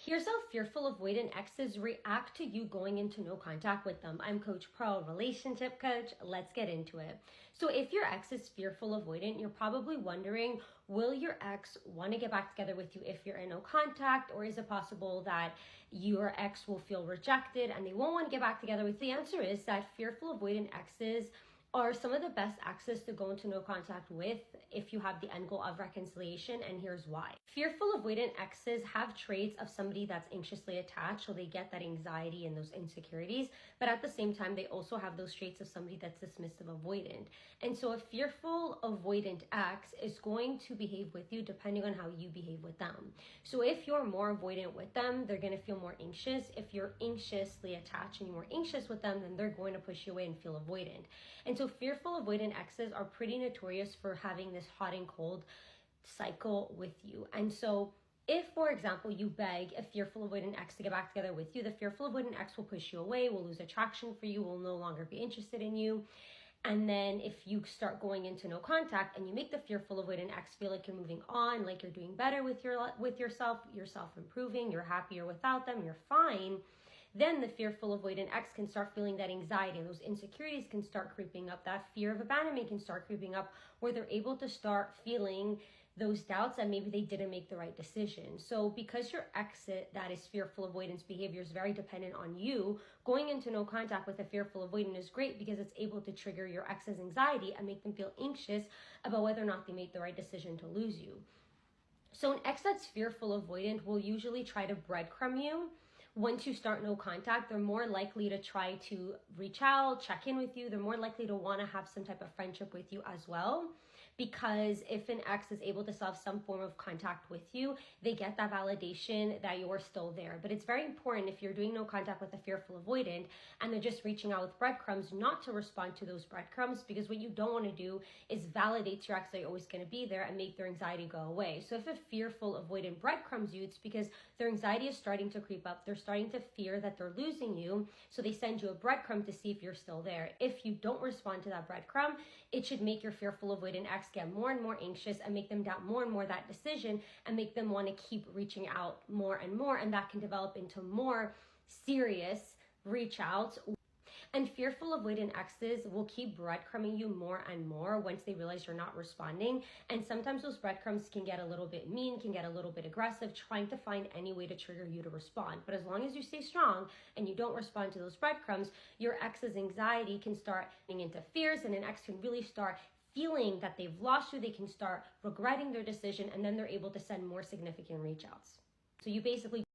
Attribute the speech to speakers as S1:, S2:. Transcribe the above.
S1: Here's how fearful avoidant exes react to you going into no contact with them. I'm Coach Pro, relationship coach. Let's get into it. So if your ex is fearful avoidant, you're probably wondering, will your ex want to get back together with you if you're in no contact? Or is it possible that your ex will feel rejected and they won't want to get back together with you? The answer is that fearful avoidant exes are some of the best exes to go into no contact with if you have the end goal of reconciliation, and here's why. Fearful avoidant exes have traits of somebody that's anxiously attached, so they get that anxiety and those insecurities, but at the same time they also have those traits of somebody that's dismissive avoidant. And so a fearful avoidant ex is going to behave with you depending on how you behave with them. So if you're more avoidant with them, they're going to feel more anxious. If you're anxiously attached and you're more anxious with them, then they're going to push you away and feel avoidant. And so fearful avoidant exes are pretty notorious for having this hot and cold cycle with you. And so if, for example, you beg a fearful avoidant ex to get back together with you, the fearful avoidant ex will push you away, will lose attraction for you, will no longer be interested in you. And then if you start going into no contact and you make the fearful avoidant ex feel like you're moving on, like you're doing better with yourself, you're self-improving, you're happier without them, you're fine, then the fearful avoidant ex can start feeling that anxiety, and those insecurities can start creeping up. That fear of abandonment can start creeping up, where they're able to start feeling those doubts that maybe they didn't make the right decision. So because your ex that is fearful avoidance behavior is very dependent on you, going into no contact with a fearful avoidant is great because it's able to trigger your ex's anxiety and make them feel anxious about whether or not they made the right decision to lose you. So an ex that's fearful avoidant will usually try to breadcrumb you. Once you start no contact, they're more likely to try to reach out, check in with you. They're more likely to want to have some type of friendship with you as well. Because if an ex is able to have some form of contact with you, they get that validation that you're still there. But it's very important if you're doing no contact with a fearful avoidant and they're just reaching out with breadcrumbs, not to respond to those breadcrumbs, because what you don't want to do is validate to your ex that you're always going to be there and make their anxiety go away. So if a fearful avoidant breadcrumbs you, it's because their anxiety is starting to creep up. They're starting to fear that they're losing you. So they send you a breadcrumb to see if you're still there. If you don't respond to that breadcrumb, it should make your fearful avoidant ex get more and more anxious and make them doubt more and more that decision and make them want to keep reaching out more and more. And that can develop into more serious reach outs. And fearful avoidant exes will keep breadcrumbing you more and more once they realize you're not responding. And sometimes those breadcrumbs can get a little bit mean, can get a little bit aggressive, trying to find any way to trigger you to respond. But as long as you stay strong and you don't respond to those breadcrumbs, your ex's anxiety can start getting into fears, and an ex can really start feeling that they've lost you. They can start regretting their decision, and then they're able to send more significant reach outs. So you basically